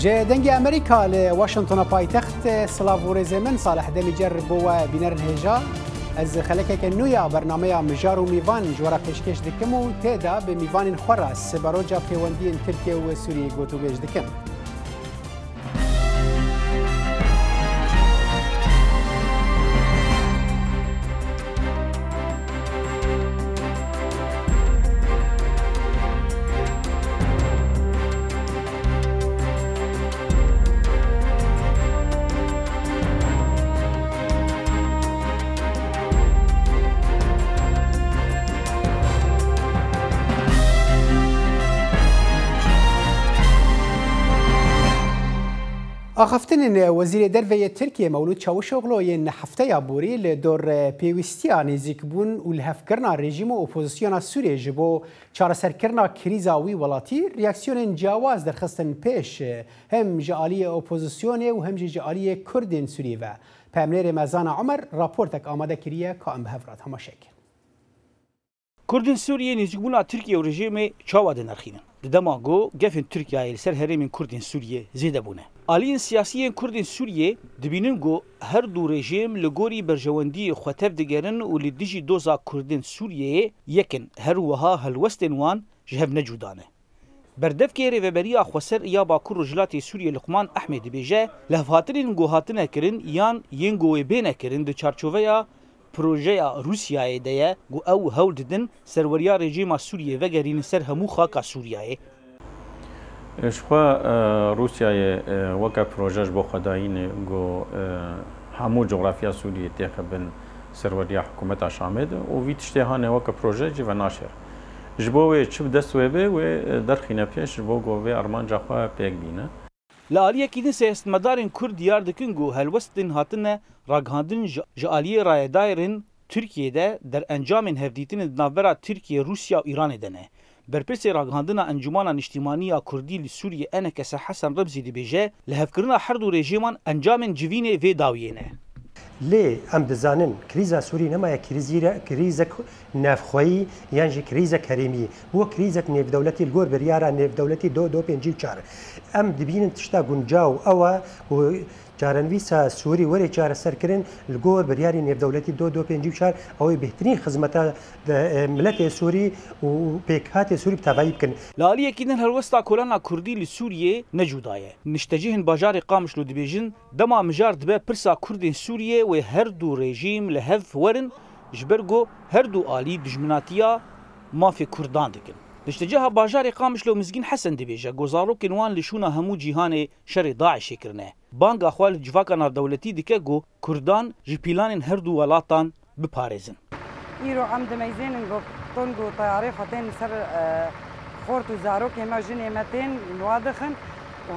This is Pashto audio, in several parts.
جدنگ امریکا لواشنطن پایتخت سلاوورز من صالح دمی جرب و بینر هجا از خلکه نویا برنامه مجار و میوان جورا پیشکش دکم و تیدا به میوان خوراس بروجا پیوندی ترکیه و سوریه گوتو بیش دکم. آخفتن وزیر دروی ترکیه مولود چاوشوغلو ین هفته یابوری لدور پیوستیا نزیک بون و لحفکرنا رژیم و اپوزیسیون سوریه جبو چارەسەرکردنا کریزا وی ولاتی ریاکسیون جواز درخستن پیش هم جعالی اپوزیسیون و هم جعالی کردین سوریه و پامنیر مزان عمر راپورتک آماده کریه که ام بهفرات هماشک. کردین سوریه نزیک بونا ترکیه و رژیم چاواد نرخینن. دماغو گفن ترکیه سر هرمین کردین سوریه زیده بونه. آلین سیاسی کردین سوریه دبینن گو هر دو رژیم لگوری برجواندی خطف دگرن و لدیجی دوزا کردین سوریه یکن هر وها هلوستن وان جهف نجودانه. بردف که ریوبری آخوسر یا با کر رجلات سوریه لقمان احمد بیجه لحفاترین گو هاتنه کرن یان ین گوی بینه کرن دو چارچوبه پروژه روسیای دیه گو او هول ددن سروریا رژیم سوریه و گرین سر همو خاک سوریه. شخوا روسیای وکا پروژهش با خداین گو همو جغرافیا سوریه تقبل سروریا حکومت شامد و ویتشته هانه وکا پروژه جوا ناشر. جبوه چوب دست وبه و در خینه پیش جبو گوه ارمان جخوا پیک بینه. لآلیه کدین سیاست مدارن کرد دیار دکن گو هلوستن هاتنه راگهاندن جعالی رای دایرن ترکیه در انجام هفدیتین ناورا ترکیه روسیا و ایران دنه. برپرس راگهاندن انجمان اجتماعی کردی لسوریه انکس حسن رمزی دبیجه لهفکرنا هر دو رژیمان انجام جوینه و داویینه. لی ام دزانن کریزا سوری نما کریزا نفخوی یعنی کریزا کریمی بو کریزا نف دولتی الگور بریارا نف دولتی دو پنجی چار ام دبینن تشتا گنجاو او و جارنویسا سوری وری چار سرکرین الگور بریاری نف دولتی دو پنجی چار او بهترین خدمات ملت سوری و پیکات سوری بتوایب کن. لالیه کدن هلوستا کلانا کردی لسوریه نجودایه نشتجهن باجار قامش لو دبیجن دما مجار دبه پرسا کردین سوریه و هر دو رژیم لهف ورن جبرگو هر دو آلی دجمناتیا مافی کردان دکن. نشتجه باجار قامش لو مزگین حسن دبیجه گزارو کنوان لشونا همو جیهان شر داعش کرنه. بانگ اخوال جواکانا دولتی دکه گو کردان جپیلان هر دو ولاتان بپارزن. ایرو عمد میزین گو تونگو طیاره خطین سر خورت و زارو که ما جنی متین نوادخن و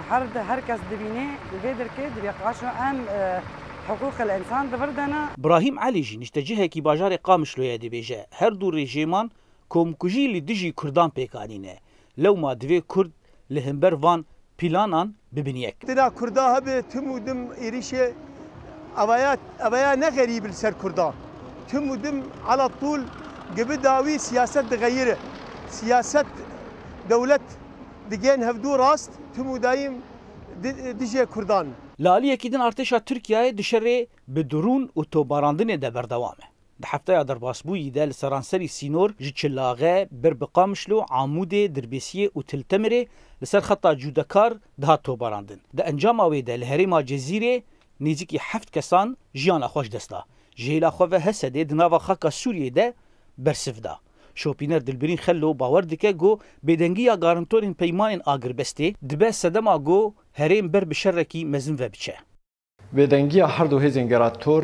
هر کس دبینه ویدر که دبیقاشو ام حقوق الانسان دبردنا. ابراهیم علی جی نشتجه کی باجار قامش لو دبیجه هر دو رژیمان کومکوجی لدیجی کردان پیکانینه لو ما دوی کرد لهمبر وان پیلانان ببینیک. تدا کردا هب تمودم ایریشه اویا نه غریب السر كردان تمودم على طول قبل داوي سياسات تغيره سياسات دولة دجين هفدو راست تمو دايم دجي كردان. لالیه کدن ارتشا ترکیه دشره به درون و توباراندن ده بردوامه. ده هفته در باسبوی ده لسرانسری سینور جچلاغه بربقامشلو عمود دربیسیه و تلتمره لسر خطا جودکار ده توباراندن. ده انجام آوی ده لهرما جزیره نزدیکی 7 کسان جیان خوش دستا. جهیلا خواه حسده دناوا خاکا سوریه ده برسفده. شوپینر دلبرین خلو باور دکه گو بدنگی گارانتورین پیمان آگربسته دبه صدما گو هریم بر بشرکی مزن و بچه. بدنگی هر دو هزین گراتور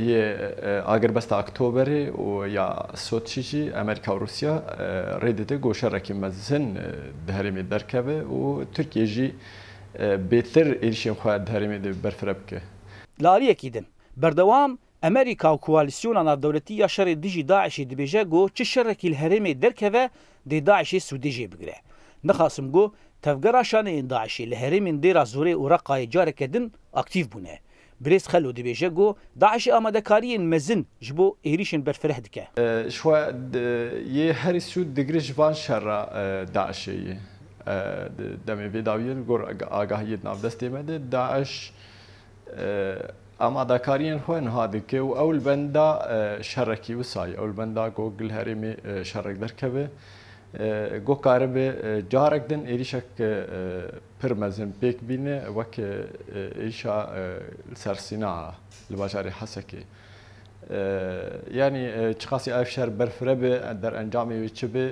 یه آگربست اکتبر و یا سوتشی امریکا و روسیا ریدته گو شرکی مزن دهرمی درکبه و ترکیه جی بهتر ایشیم خواهد دهرمی برفرب که. لالیه کیدن بردوام امریکا و کواليسيون دولتی یا شر دیجی داعش دبیجه گو چه شرکی الهرمی درکبه دی داعش سودیجی بگره. نخاسم گو تفجر شان داعش الهرم ديرا زوري ورقاي جاركدن اكتيف بونه بريس خلو دي بيجو داعش امادكاري مزن جبو ايريشن برفره دكه شو يه هرسو دغري جوان شر داعش دەمێ بێداویێن گۆر ئاگاهیت ناودەستێمەدە داعش ئامادەکاریان خۆیان هادکێ و ئەول بەندا شەڕێکی وسای ئەول بەندا گۆگل هەرێمی شەڕێک دەرکەوێ گۆ کارە بێ جارێک دن ێریشێک پر مەزن پێک بینێ وەک ئێشا سەرسینا لە باژارێ حەسەکێ yani çiqasî ev şer berfire bê derencamê wê çi bê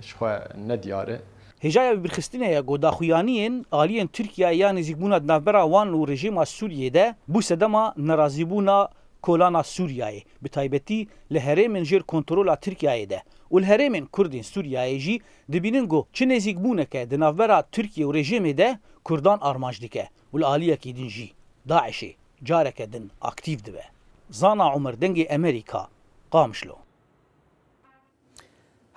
xwe nediyare. Hêjaya birxistinê godaxuyaniyên aliyên Tirkiye ya nêzîkbûna navbera wan û rejîma Sûriyê de bû sedema nerazîbûna kolana Sûriyayê bi taybetî li herêmên jêr kontrola Tirkiyeyê de û li herêmên Kurdên Sûriyayê jî dibînin got çi nêzîkbûneke di navbera Tirkiye û rejîmê de Kurdan armanc dike û li aliyekî din jî Daişê careke din aktiv dibe. Zana Umer dengê Amerîka qamişlo.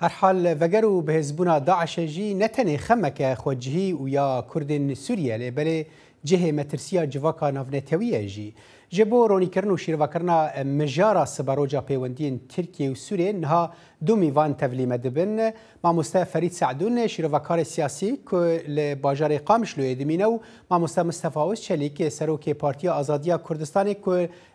هەرحال vەگەر و بەهێزبوونا داعشە jî ne tenê xemeke xwecihî û ya Kurdên Sûriye lê belê cihê metirsiya civaka navnetewî jî ji bo ronîkirin û şîrvakirina mijara sibaroca peywendiyên Tirkiye û Sûriyê niha du mîvan tevlîme dibin. Mamoste Ferîd Seعدûn şîrvakarê siyasî ku li bajarê Qamişloyê dimîne û mamoste Mustefa Özçelik serokê Partiya Azadiya Kurdistanê ku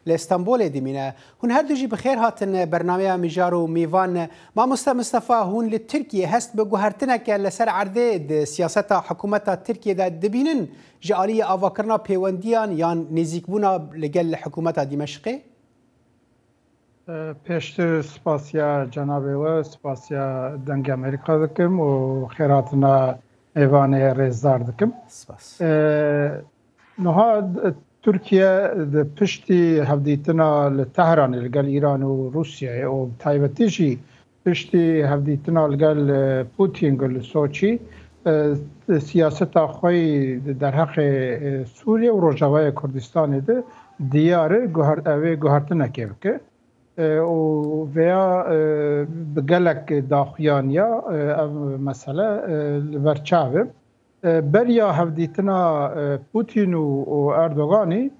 li Stenbolê dimîne. Hûn her du jî bi xêr hatin bernameya mijar û mîvan. Mamoste Mustefa hûn li Tirkiye hest bi guhertineke li ser erdê di siyaseta hikûmeta Tirkiye de dibînin ji aliyê avakirina peywendiyan yan nêzîkbûna li gel hikûmeta Dîmeşqê? پێشتر سپاسیا جەنابێوە سپاسیا دەنگی ئەمریکا دەکەم و خێراتنە ئێوانەیە ڕێزدار دەکەم نها تورکیا پشتی هەفدیتنا لە تەهرانی لەگەل ئیران و رووسیای و تایبەتیژی پشتی هەفدیتنا لەگەل پوتین گەل سۆچی سیاسەتا خۆی دەرهەقی سووریە و ڕۆژاوای کوردستانی ده دیارە ئەوێ گوهرتنەکێ بکە و veya gelek daxuyaniya ev mesele li ber çavê beriya hevdîtina Putin û Erdoganî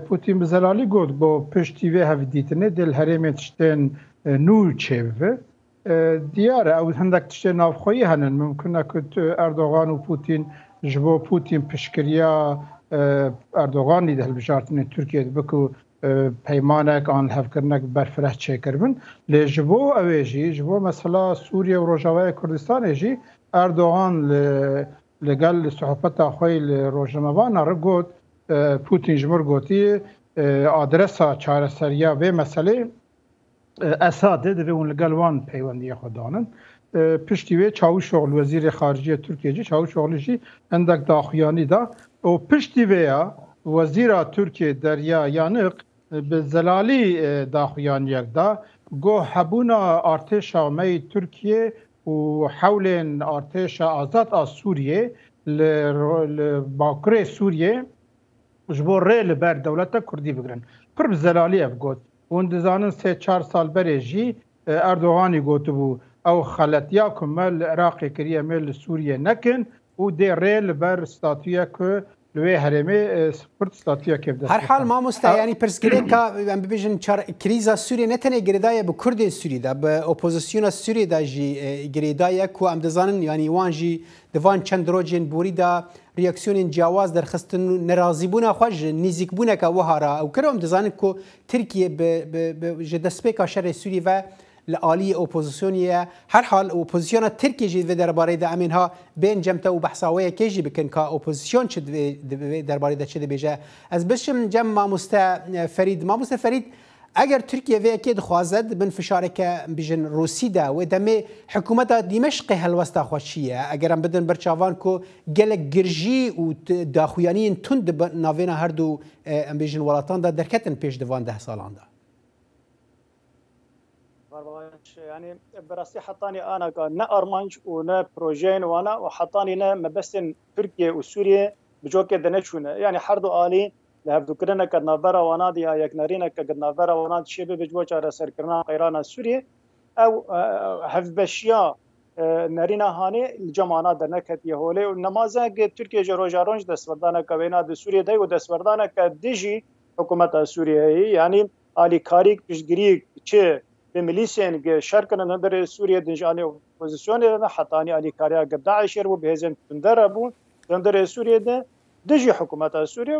Putin bi zelalî got bo piştî vê hevdîtinê dil herêmê tiştên nû çêbive diyar e ew hindek tiştên navxweyî henin mumkin e ku Erdogan û Putin ji bo Putin piştgiriya Erdoganî di hilbijartinê Tirkiye dibe ku peymanek an hevkirinek berfireh çêkiribin lê ji bo ew ê jî ji bo mesela Sûriye û Rojavayê Kurdistanê jî Erdogan li gel sohbeta xwe li rojnamevana re got Putin ji mir gotiye adresa çareseriya vê meselê Esadê divê hûn li gel wan peywendiya xwe danin piştî wê Çavuşoğlu Wezîrê Xariciya Tirkiye jî Çavuşoğlu jî endek daxuyanî da û piştî vê ya Wezîra Tirkiye Derya Yanık bi zelalî daxuyaniyek da got hebûna artêşa me Tirkiye û hewlên artêşa azad a Sûriyê li Bakurê Sûriyê ji bo rê li ber dewleta Kurdî bigirin. Pir bi zelalî ev got. Hûn dizanin 3-4 sal berê jî Erdoganî gotibû ew xeletiya ku me li Iraqê kiriye me li Sûriye nekin û dê rê li ber statûya ku لوی هرمی سپورت ستاتیا که بدست. هر حال ما مستعانی پرسکری که ام ببیشن چار کریزا سوری نتنه گریدای به کرد سوری دا به اپوزیسیون سوری دا جی گریدای کو ام دزانن یعنی وان جی دوان چند روزین بوری دا ریاکسیون جواز در خستن نرازیبونه خوش نیزیکبونه که وهارا او کرم دزانن کو ترکیه به جدسپیک شر سوری و لعالی اپوزیسیونیه هر حال اپوزیسیون ترکیه جد و درباره ده امینها بین جمعه و بحثاویه کیجی بکن که اپوزیسیون چد درباره ده چد بیجه از بشم جمع ماموسته فرید اگر ترکیه وی اکید خوازد بن فشاره که بیجن روسی ده و دمه حکومت دیمشق هلوسته خوشیه اگر هم بدن برچاوان که گلک گرجی و داخویانین تند ناوین هر دو بیجن ولاتان ده درکتن پیش دوان 10 سالان ده يعني براسي حطاني انا نا ارمانج ونا بروجين وانا وحطاني نا مبستن تركيا وسوريا بجوكي دنشونه يعني حردو الي لهبدو كرنا كنافرا وانا دي يكنارينا كنافرا وانا شبه بجوچ على سركرنا قيرانا سوريا او هفبشيا نارينا هاني الجماعه دنكت يهولي ونمازا تركيا جروجارونج دسوردانا كوينا دي سوريا دي ودسوردانا كديجي حكومه سوريا يعني الي كاريك بجري تشي بميليسيان شاركن ندر سوريا دنجاني اوبوزيسيون حطاني علي كاريا قد داعش وبهزن تندربوا ندر سوريا ده دجي حكومات سوريا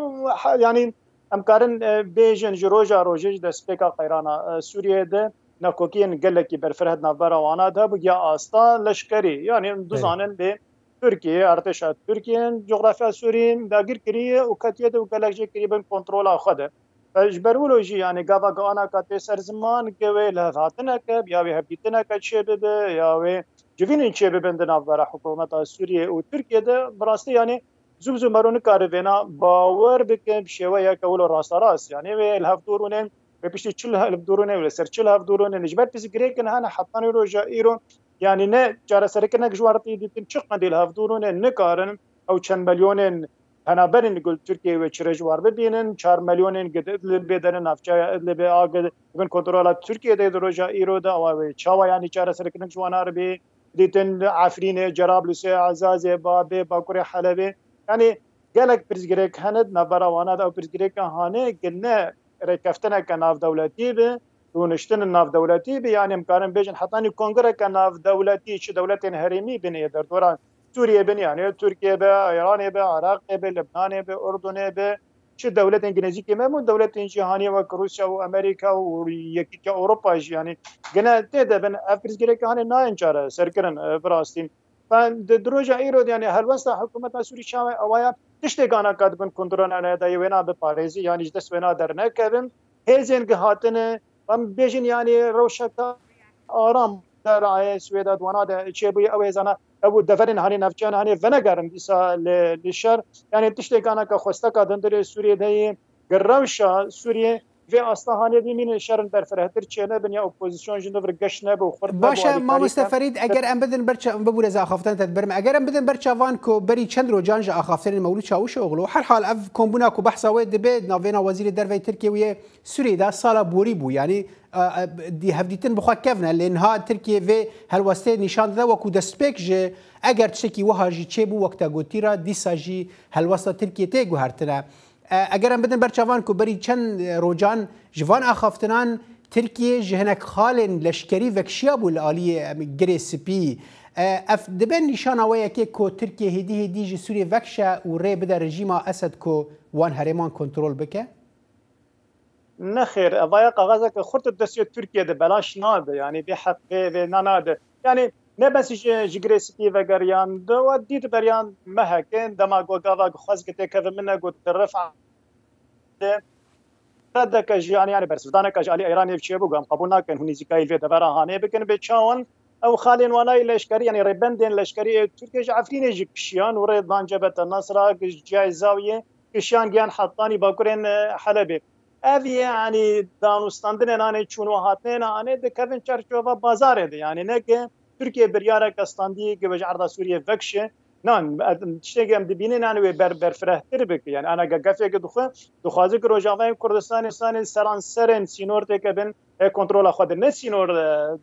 يعني امكارن بيجن جروجا روجج ده سبيكا قيرانا سوريا ده ناكوكين قال لك برفرهد نافرا وانا ده بيا استا لشكري يعني دوزانن به تركيا ارتشات تركيا جغرافيا سوريا داغير كريه وكاتيه وقالك قريبا كنترول اخذ فاجبرولوجي يعني قافا قانا كاتي سر زمان قوي لهاتنا كب يا وي هبيتنا كشبب يا وي جوين شباب عندنا برا حكومه سوريا وتركيا ده براستي يعني زوزو مرون كارفينا باور بكم شويه كولو راس راس يعني الهفتورون بيشتي تشلها الهفتورون ولا سر تشلها الهفتورون نجبر بس جريكن انا حطاني روجا ايرون يعني نه جار سركنا جوارتي دي تنشق دي الهفتورون نكارن او 10 مليون انا برن نقول تركيا وشرجوار ببينن 4 مليون قد ادلب بدن افجا ادلب اقد بن كنترولات تركيا دي روجا ايرو دا او تشاوا يعني جار سركنا جوانا ربي ديتن عفرين جرابلس عزازي باب باكوري حلبي يعني قالك برزجريك هند نبرا وانا او برزجريك هانه قلنا ركفتنا كناف دولتي به ونشتن الناف دولتي به يعني امكان بيجن حطاني كونغرا كناف دولتي شي دولتين هرمي بني در دوران سوريا بن يعني تركيا به ايران به عراق به لبنان به اردن به شي دولة انجليزي كما مو دولة جهانية وروسيا وامريكا ويكي اوروبا يعني قلنا تيدا بن برزجريك هانه ناينجار سركرن براستين فدروجا ايرود يعني هل وسط حكومه سوريا شاوي اوايا تشتغانا كاتبن كنترول انا دا يوينا بباريزي يعني جدس وينا درنا كبن هيزين قهاتن ام بيجن يعني روشتا ارام در سويدا وانا دا تشيبي اويزانا ابو دفرن هاني نفجان هاني فنغارم ديسا للشر يعني تشتغانا كخوستا كدندر سوريا دي قروشا سوريا في اصلا هاني بمين شرن برفرهتر چنه بنيا اوبوزيسيون جندور گشنه بو خرد باشه ما مستفرید اگر ام بدن برچ ببور از اخافتن تدبر اگر ام بدن برچوان کو بری چند رو جانج اخافتن مولود چاوش اوغلو هر حال اف کومبونا کو بحثا و دبید ناوینا وزیر دروی ترکیه و سوریه دا سالا بوری بو يعني دي هفديتن بخوا كفنا لانها تركيا في هالواسطه نشان ذا وكو دسبيك جي اگر تشكي وهاجي تشيبو وقتا غوتيرا دي ساجي هالواسطه تركيا تيغو هرتنا اگر ام بدن برچوان کو بری چند روجان جوان اخافتنان تركيا جهنك خالن لشكري وكشيا بو الاليه جري سي بي اف دبن نشانه وياكي كو تركيا هدي جي سوريا وكشا وري بدا رجيم اسد كو وان هرمان كنترول بك نخير ابايا قغازك خرط الدسيو تركيا ده بلاش ناد يعني بحق في ناناد يعني نبس جري سي بي وغريان دو وديت بريان مهكن دماغو غاغا خزكته كذا منه قلت الرفع هذاك يعني بس ودانك علي ايراني بشيبو قام قبولنا كان هني زكاي في دبره هاني بكن بتشاون او خالين وانا لشكري يعني ريبندين لشكري تركيا عفرين يجي كشيان وريضان جبهه النصر جاي زاويه كشيان جان حطاني باكورين حلبي افي يعني دانوستاندن انا چونو هاتنين انا دكفن چرچوبا بازار يعني نك تركيا برياره كاستاندي جوج عرض سوريا فكشه نان تشتغل ام دبينين انا برفره تربك يعني انا قافيه دخازي روجاوي كردستان سان سران سرن سينور تكبن كنترول اخذ النسينور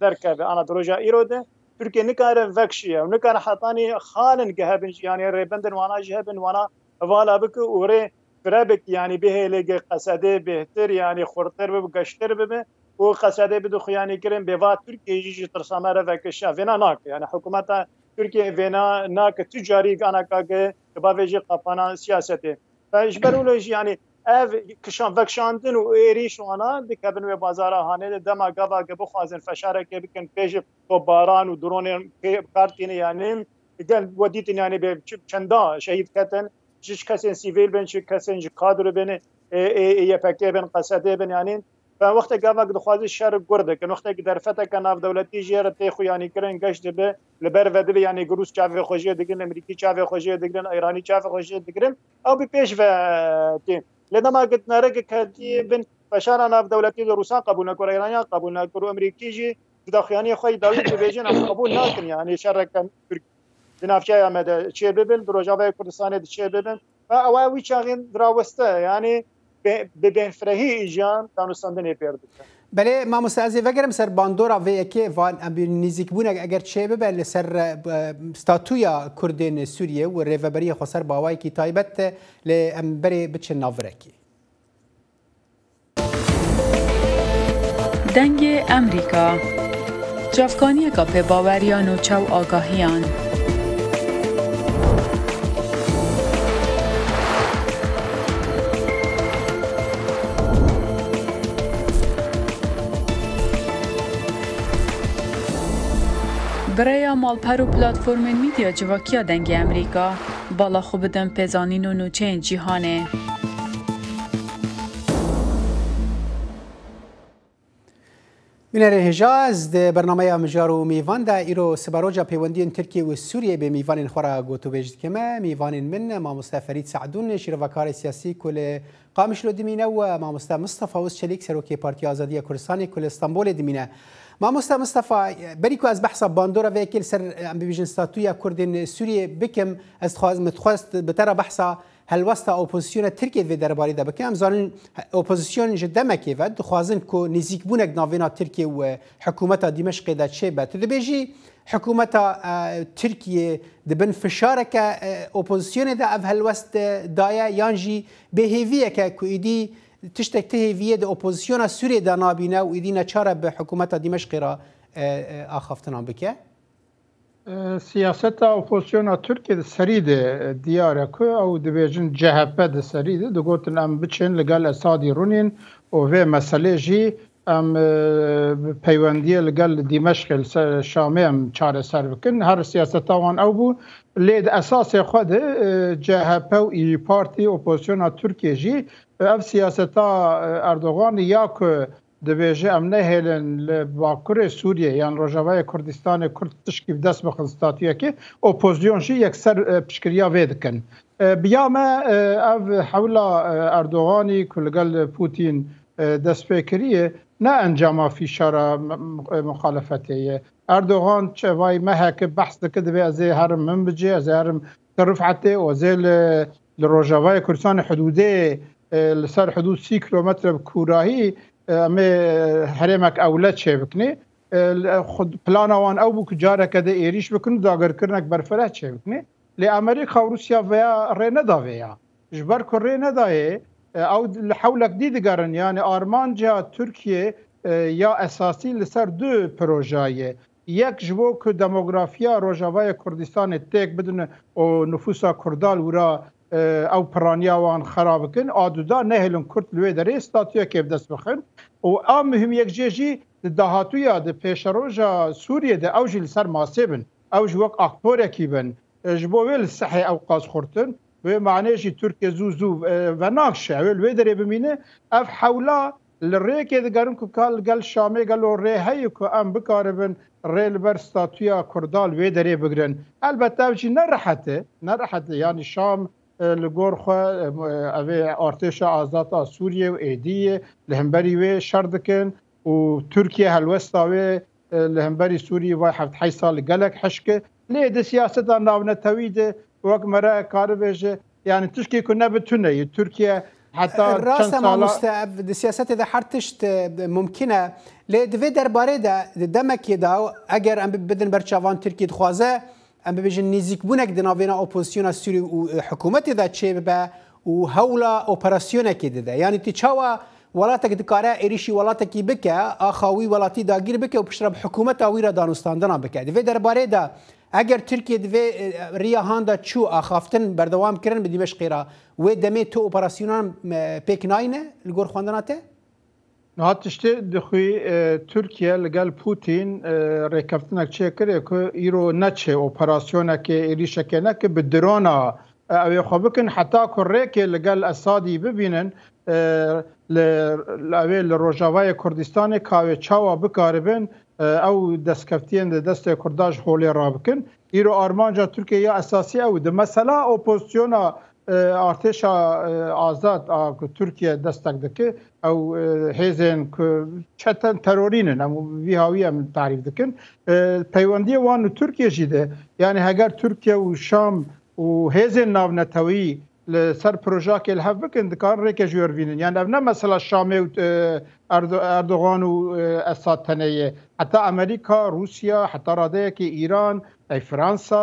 دركب انا دروجا ايرود تركيا نكار فكشيه ونكار حطاني خالن جهبن يعني ريبندن وانا جهبن وانا فوالا بك وري فرابك يعني به لقى قصده بهتر يعني خرطر بقشتر به وقصده بدخ يعني كريم بوا تركيا يجي ترسمره فكشا فينا ناك يعني حكومه تركيا فينا ناك تجاري انا كاجي بافيجي قطانا سياسته فاجبرولوجي يعني اف كشان فكشاندن وإيريش وانا دكبن و بازار هانه دما غوا غبو خازن فشاره كي بكن بيج باران ودرون كارتين يعني قال وديت يعني بچندا شهيد كتن چش کسین سیویل بن چش کسین کادر بن یپکه بن قصده بن يعني فوقت گاوک دخواز شر گرده که وقت که درفته کناف دولتی جیر تیخو يعني کرن گشت به لبر ودل يعني روس چاوی خوشی دیگرن امریکی چاوی خوشی دیگرن ایرانی چاوی خوشی دیگرن او بپیش و لما قد نرق كدي بن فشار ناف دولتي روسا قبول نكر ايرانيا قبول نكر امريكي جي داخلاني خوي داوود بيجن قبول ناكن يعني شركن بنافشا مد شي ببن دروجاوي كردستان شي ببن فاواوي چاغين دراوسته يعني ببن فرهي جان دانوستاندن بيرد بله ما مستعزی وگرم سر باندورا و که وان نزیک بونه اگر چه ببل سر ستاتویا کردین سوریه و ریوبری خسر باوای کی تایبت ل امبری بچ ناورکی دنگ امریکا جافکانی کا په باوریان و چو آگاهیان برای مالپر و پلاتفورم میدیا جواکیا دنگ امریکا بالا خوب بدن پیزانین و نوچه جیهانه من هجاز ده برنامه مجار و میوان ده ایرو سباروجا پیوندین ترکیه و سوریه به میوان خورا گوتو بجد کمه میوان من ما مستفرید سعدون شیروکار سیاسی کل قامش رو دمینه و ما مصطفى وسچلیک سروکی پارتی آزادی کردستان کل استانبول دمینه ما مصطفى بريكو از بحث باندورا ويكل سر ام بيجن ستاتويا كردن سوريا بكم از متخواست بترى بحثا هل وسط اوبوزيسيون تركيا في درباري ده بكم زانن اوبوزيسيون جدا مكيفد خوازن كو نزيك بونك نافينا تركيا وحكومه دمشق ده شيبه تدبيجي حكومه تركيا دبن فشارك اوبوزيسيون ده اف هل وسط دايا يانجي بهيفيه كويدي تشتك تهيفيه ده اوبوزيسيون سوريا ده نابينا ويدينا چاره بحكومه دمشق را اخفتنا بك سیاست اپوزیسیون ترکیه سریده دیاره که او دبیجن جهبه سریده دو گوتن ام بچن لگل اسادی رونین و مسئله جی ام پیوندی لگل دمشق شامی ام چاره سر بکن هر سیاست آوان او بو لید اساس خود جهبه و ای پارتی اپوزیسیون ترکیه جی اف سیاست اردوغان یا که دبیجه ام نهیلن باکر سوریه یعنی روجاوای کردستان کرد تشکیل دست بخن ستاتیه که اپوزیسیون جی یکسر پشکریا ویدکن بیامه اف حولا اردوغانی کلگل پوتین دست پیکریه نه انجام فیشار مخالفته اردوغان چه وای مهک بحث دکد به از هرم من بجی از هرم رفعته و زل لروجاوای کردستان حدوده لسر حدود 30 کیلومتر کوراهی اما هرمک اولاد چه بکنه خود پلان آوان او بو که جاره کده ایریش بکنه داگر کرنک برفره چه بکنه لی امریکا و روسیا ویا ری نداوه یا جبر که ری نداوه او حولک دیدگرن یعنی آرمانجا ترکیه یا اساسی لسر دو پروژه یک جبو که دموگرافیا روجاوای کردستان تک بدون و نفوسا کردال ورا او پرانیا وان خراب کن آدودا نهلن کرد لوی در استاتیا که بدست بخن و آم مهم یک جیجی دهاتویا ده پیشروجا سوریه ده اوجی لسر ماسبن اوج وق اکتور کیبن جبویل صحی او قاز خورتن و معنی جی ترکیه زو و ناکشه لوی در بمینه اف حولا لریکه دگرن که کال گل شامی گلو ریهی که ام بکاربن ریل بر استاتیا کردال وی در بگرن البته اوجی نرحته یعنی شام لگور خو اوی ارتش آزاد سوریه و ایدیه لهمبری و شردکن و ترکیه هلوستا و لهمبری سوریه و 7 سال گلک حشکه لید سیاست ناو توید وقت مرا کار بشه یعنی تشکی کنه بتونه ترکیه حتی راست ما مستعد سیاست ده حرتشت ممکنه لید و درباره ده دمکی دا اگر ام بدن برچوان ترکیه خوازه ام بيجن نزيك بونك دنافينا اوبوزيسيون سوري وحكومتي ذا تشيبه وهولا اوبراسيون كده يعني تشاوا ولاتك دكاره اريشي ولاتك بك اخاوي ولاتي داغير بك وبشرب حكومتها ويرا دانستاندنا بك دي درباره ده اگر تركيا دي ريا هاندا تشو اخافتن بردوام كرن بدمشق را ودمي تو اوبراسيون بيك ناينه الجور خواندناته نهاتشته دخوی ترکیه لگل پوتین ریکفتنک چه کرده که ایرو نچه اپراسیونه که ایریشه که نه که به درونا اوی خوابکن حتی که ریکه لگل اسادی ببینن اوی لروجاوای کردستان که چاوا بکاربن او دستکفتین دست کرداش خولی را بکن ایرو آرمانجا ترکیه یا اساسی او ده مثلا اپوزیسیونا ارتش آزاد که ترکیه دستک دکه او هیزن که چتن ترورینن اما ویهاوی هم تعریف دکن پیوندی وان ترکیه جیده یعنی اگر ترکیه و شام و هیزن ناو نتوی لسر پروژه که الهف بکن دکان ریک جور بینن یعنی نه مثلا شامی و اردوغان و اساد تنیه حتی امریکا روسیا حتی راده که ایران فرانسا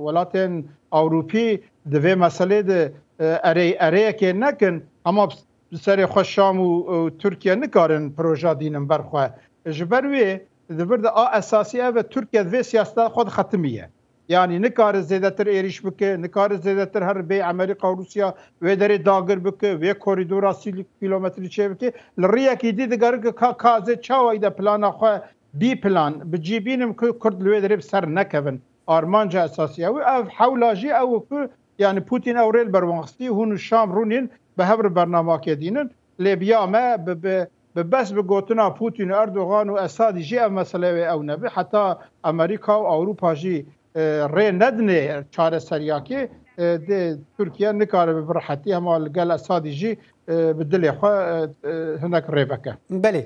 ولاتن اوروپی دوی مسئله ده اره که نکن اما سەری خۆ شام و تورکیا نکارن پرۆژا دینم بەرخوا ji ber wê divir de a esasî ev e Tirkiye vê siyaseta xwe dixetimiye yanî nikare zêdetir êriş bike nikare zêdetir her bê Amerîka û Rûsya wê derê dagir bike wê korîdora 30 kilometrî çê bike li rêyekî dî digerin ki kazê çawa de plana xwe bî plan bicîbînim ku Kurd li wê derê bi ser nekevin armanca esasî ew ev hewla jî ew ku yani Putin ew rêl berwanxistî hûn Şam rûnên bi hev bernameke dînin lêbiya me bi bes bi gotina Putin Erdogan û Esadî jî ev mesele wê ew nebe heta Amerîka û Ewropa jî rê nedine çareseriyakê de Tirkiye nikare bi birhetî hema li gel Esadî jî bi dilê xwe hinek rê bike. Belê.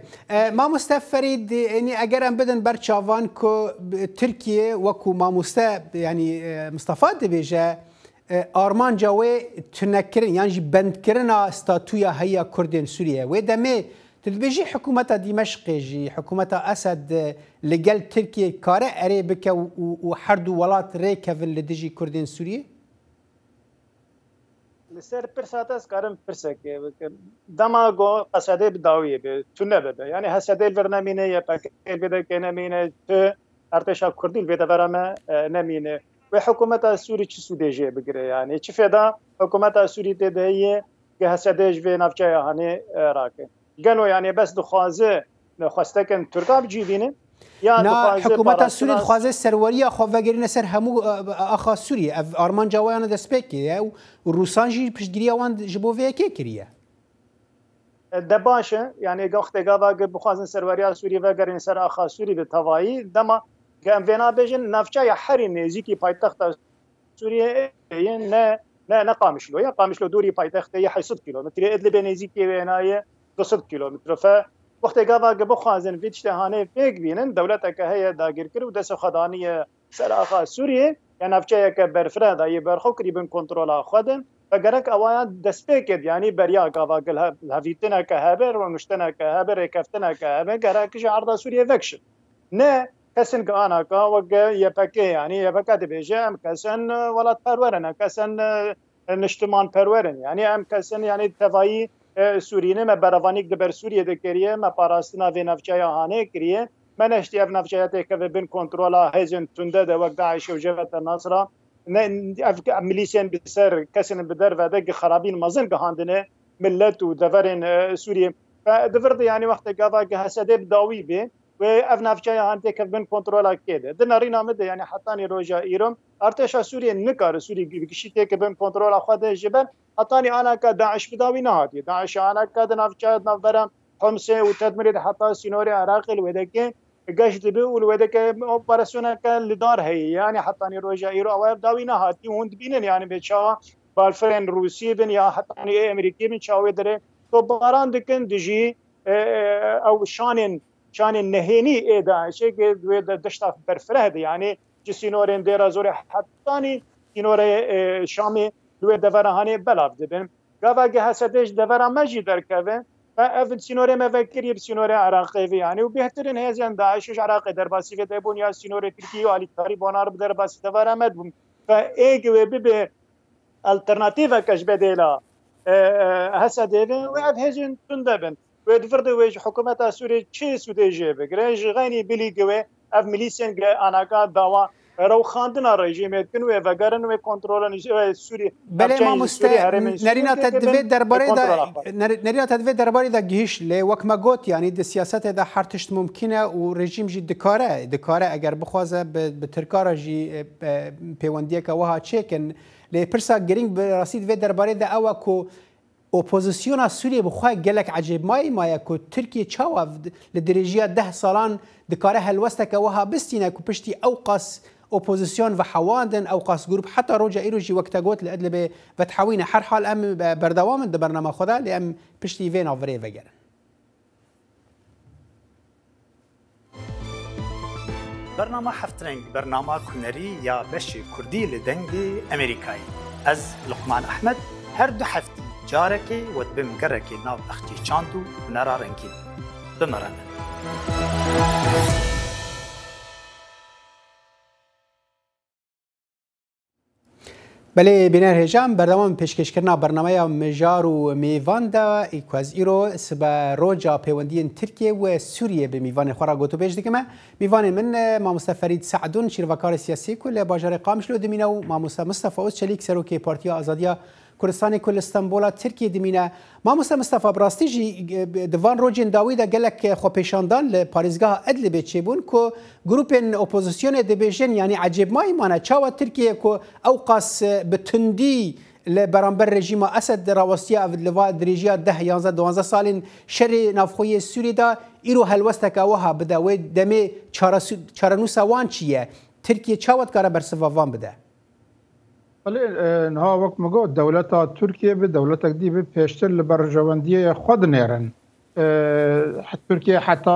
Mamoste Ferîd yanî eger em bidin ber çavan ku Tirkiye wekû mamoste yanî Mustafa dibêje armanca wê tunekirin yan jî bendkirina statûya heya Kurdên Sûriye wê demê تدبیجی حکومت دمشق جی حکومت اسد لگل ترکیه کاره اری بکه و هر دو ولات ریکوین لدیجی کردین سوریه؟ لسر پرساتس کارم پرسکه دما گو قصده بداویه به تونه بده یعنی حسده البرنامینه یا پاکل بده که نمینه تو ارتشا کردیل بده ورمه نمینه و حکومت سوری چی سودیجه بگیره یعنی چی فدا حکومت سوری تدهیه که حسدهش به نفچه هانه راکه گنو یعنی بس دخوازه خواسته کن ترکا بجیبینه یا حکومت سوریه خوازه سروریه خواهگیرین سر همو آخا سوریه آرمان جوایان دست بکیه و روسان جی پشتگیری آوان جبوه که کریه ده باشه یعنی وقتی گاوا بخوازن سروریه سوریه و گرین سر آخا سوریه به توایی دما گم وینا بجن نفچه یا حری نزیکی پایتخت سوریه نه قامشلو یا قامشلو دوری پایتخت یا 80 کیلومتر ادلب نزیکی وینایه 200 کیلومتر ف وقتی گاوا بخوازن ویچتهانه فیک بینن دولت که هي داگیر کرد و دست خدانی سر آخا سوریه یا نفچه که برفره دایی برخو کریبن کنترل خودن و گرک اوایان دست بکد یعنی بریا گاوا گل هفیتنا که هبر و نشتنا که هبر کفتنا که هبر گرکش عرض سوریه وکشن نه کسن که آنا که وقت یپکه یعنی یپکه دبیجه ام کسن ولاد پرورن کسن نشتمان پرورن یعنی ام کسن یعنی توایی سورینه ما بروانیک دبر سوریه دکریه ما پاراستنا و نفچه هانه کریه من اشتی اف نفچه که بین کنترل هزن تنده ده وقت داعش و جبهت النصره ملیسیان بسر کسین بدر و ده خرابین مزن گهاندنه ملت و دورن سوریه فدورد یعنی وقت گاوا حسده بداوی به و اف نفچه هانه که بین کنترل کده ده ناری نامه ده یعنی حتی روجا ایران ارتش سوریه نکار سوریه گشیته که بین کنترل خود جبن حتی آنها که داعش بداوی نهادی داعش آنها که نفچه نفرم حمسه و تدمیر حتی سینور عراق الوده که گشت به الوده که اپراسیون که لدار هی یعنی حتی روجا ایرو اوایب داوی نهادی هند بینن یعنی بچا بالفرن روسی بین یا حتی امریکی بین چاوی داره تو باران دکن دجی او شان نهینی داعش که دشت برفره یعنی سینورن دیرا زور حتی سینور شامی دوی دورهانی بلاف دبن گاوا که حسدش دوره مجی درکه و اف سینور مفکری سینور عراقی یعنی و بهترین هزین داعشش عراق درباسی و دبون یا سینور ترکیه و آلیکاری بانار درباسی دوره مدبون و ایگ و به الترناتیو کش بدیلا حسده و اف هزین تندبن و دفرد ویج حکومت سوریه چه سودیجه بگره غنی بلیگه اف ملیسین آناکا داوا رو خواندن رژیم کنو و گرن و کنترل سوریه بله ما مست نرینا تدوی درباره دا گهش لی وک ما گوت یعنی د سیاست دا هر تشت ممکنه و رژیم جی دکاره اگر بخوازه به ترکاره جی پیوندیه که وها چیکن لی پرسا گرینگ براسید و درباره دا او کو اپوزیسیون سوریه بخواه گلک عجیب مایا کو ترکیه چاو لدرجه 10 سالان دکاره هلوسته که وها بستینه کو پشتی اوقاس اپوزیسیون و حواندن اوقاس گروپ حتی روجا ایروجی وقت گوت لادلبه و تحوین هر حال ام بردوام ده برنامه خدا لام پشتی وین آوری وگرن برنامه هفترنگ برنامه کنری یا بشی کردی لدنگی امریکایی از لقمان احمد هر دو هفته جارکی و بمگرکی ناو اختی چاندو نرا رنگین بمرانه بله بینر هجام بردوام پیشکشکرنا برنامه مجار و میوان دا ایکواز ایرو سبا روجا پیوندین ترکیه و سوریه به میوان خورا گوتو بیش دیگه میوان من ماموستا فرید سعدون شیروکار سیاسی کل باجار قامش لو دمینه و ماموستا مصطفی اوز چلیک سروکی پارتیا آزادیا کردستان کل استانبول ترکیه دمینه ماموستا مصطفی براستی جی دوان روجین داوی دا گلک خو پیشاندان لپاریزگاه ادل بچیبون کو گروپ اپوزیسیون دبیجن یعنی عجیب ما ایمانه چاوا ترکیه کو اوقاس بتندی لبرانبر رژیم اسد راوستیا لوا دريجيا 10 11 12 سالين شر نافخوي سوري دا ايرو هلوستك اوها بدا و دمي چارنوسا وان چيه تركيا چاوت كار برسفا وان بدا بله نها وقت مگو دولتا ترکیه به دولتا دی به پیشتر لبرجواندی خود نیرن ترکیه حتی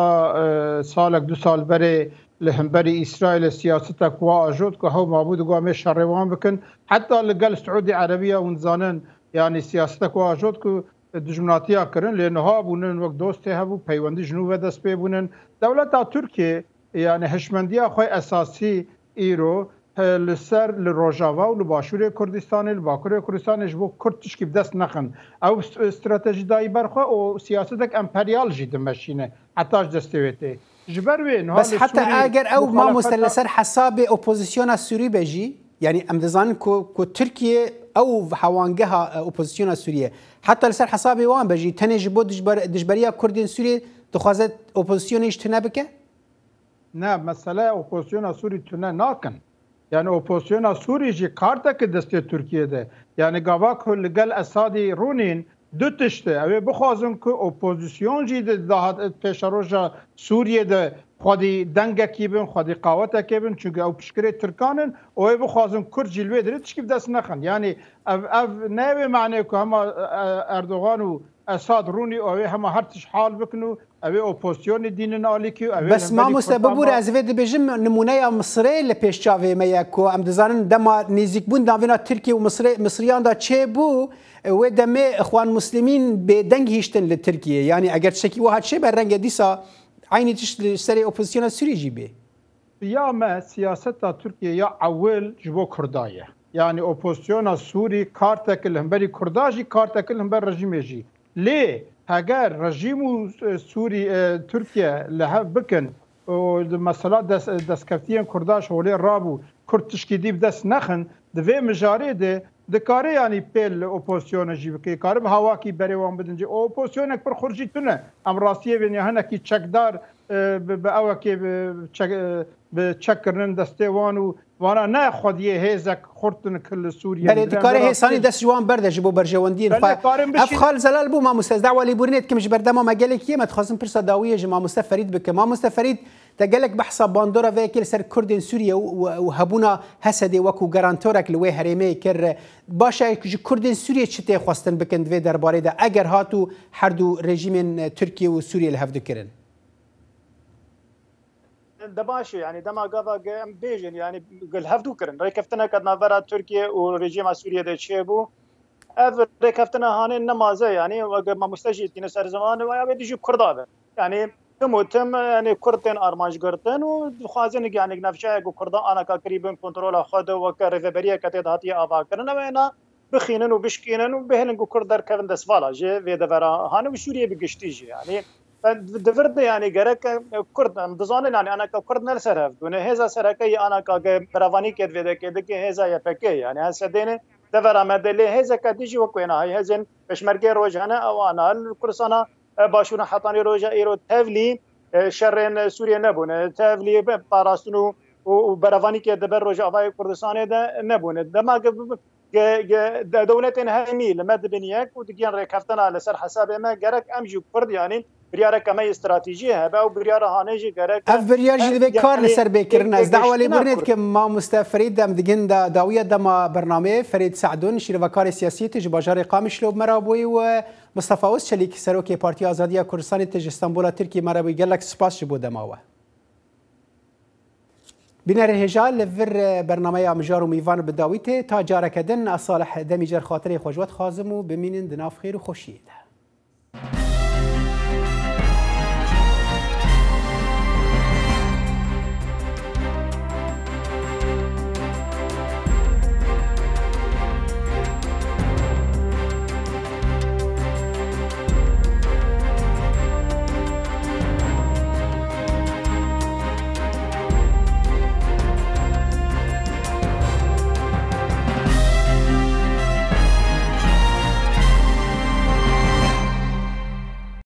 سالک 2 سال بره لهمبري اسرائيل سياستك واجود كهو معبود قوامي شروان بكن حتى لقال السعوديه عربيه ونزانن يعني سياستك واجود كو دجمناتيا كرن لانه بونن وقت دوستي هبو بيوندي جنوب دست بيبونن دولتا تركيا يعني هشمنديه خوي اساسي ايرو لسر لروجاوا ولباشور كردستان الباكور كردستان جبو كرتش كيف دست نخن او استراتيجي داي برخه او سياستك امبريال جد ماشينه حتى دستويتي بس حتى اگر او ما مستلسر حساب اپوزيسيون السوري بيجي يعني امدزان كو تركيا او حوانجها اپوزيسيون السوريه حتى لسر حسابي وان بيجي تنج بود دجبريه كردين سوري تخوازت اپوزيسيون يشتنبك نه مساله اپوزيسيون السوري تنا ناكن يعني اپوزيسيون السوري جي كارتك دست تركيا ده يعني قواك لقال اسادي رونين دو تشته اوه بخوازن که اپوزیسیون جی ده پیش روژا سوریه ده خودی دنگه کی بین خودی قاوته کی بین چونکه او پشکره ترکانن اوه بخوازن کرد جلوه داره تشکیف دست نخن یعنی او نوی معنی که همه اردوغان و اساد رونی اوه همه هر تش حال بکنو اوه اپوزیسیون دینن آلی که بس ما مستببور از وید بجم نمونه مصری لپیش چاوه میکو ام دزانن دما نزیک بون داوینا ترکیه و مصریان دا چه بو و دمه اخوان مسلمین به دنگ هیشتن لترکیه یعنی اگر شکی واحد شه بر رنگ دیسا عینی تش سری اپوزیسیون سوری جیبه یا ما سیاست ترکیه یا اول جبو کردایه یعنی اپوزیسیون سوری کارتک لهمبری کرداجی کارتک لهمبر رژیم جی لی اگر رژیم سوری ترکیه له بکن و مثلا دستکفتیان کرداش ولی رابو کرد تشکیدی دست نخن دوی مجاره ده دکاره یعنی پیل اپوزیسیون جیب که کار به هوا کی بره وام بدن جو اپوزیسیون پر خرجی تونه ام راستیه بین هنه کی چکدار به او کی به چکرن دسته وانو وانا نه خودیه هزک خورتن کل سوریه بله دکاره هسانی دست جوان برده جبو برجواندین افخال زلال بو ما مستزدع ولی بورنیت که مش بردما مجال کیه متخاصم پرسا داویه جما مستفرید بک ما مستفرید تقلك بحث باندورا فيكل سر كردين سوريا وهبونا هسدي وكو جارانتورك لوي هريمي كر باشا كردين سوريا چته خواستن بكند في درباره ده اگر هاتو هردو رژیم تركيا وسوريا لهفدو كرن دباشي يعني دما قضا بيجن يعني قل هفدو كرن ريكفتنا كدنا برا تركيا ورژیم سوريا ده چيبو اف ريكفتنا هاني نمازه يعني ما مستجيد كنا سر زمان و بدي كردا يعني تم يعني كردن ارمانج گرتن و خوازن يعني نفشه گو کردا انا کا قریبا کنترل خود و رهبریه کته دهاتی آوا کرن و اینا بخینن و بشکینن و بهلن گو کردر کون دسوالا جه و دورا هانو سوریه بگشتی جه يعني دفرد يعني گرک کرد دزانن يعني انا کا کرد نل سر دون هزا سرکه انا کا پروانی کد وده کد که هزا یا پکه يعني هسدين دورا مدله هزا کدیجی و کوینا هي هزن پشمرگه روزانه او انا کورسانا باشون حطاني روجا ايرو تافلي شرين سوريا نبونه تافلي باراستنو وبرافاني كي دبر روجا افاي كردستان ده نبونه دما دولتين هامي لمد بنياك ودقيان ريكفتنا على سر حساب ما جرك امجي كرد يعني بريارة كما استراتيجية هبا وبريارة هانيجي جرك اف بريار جي دبي كار لسر بكرنا از دعوة لي برنت كما مستفريد دم دقين داوية دما برنامج فريد سعدون شيروكار سياسي تج باجار قامش لو مرابوي ومصطفى اوس شليك سروكي بارتي ازاديه كردستان تج اسطنبول تركي مرابوي قال لك سباس جبو دماوه بنار الهجال لفر برنامج مجار وميفان بداويته تا جاركدن اصالح دمي جر خاطري خوجوت خازم وبمين دناف خير وخوشيده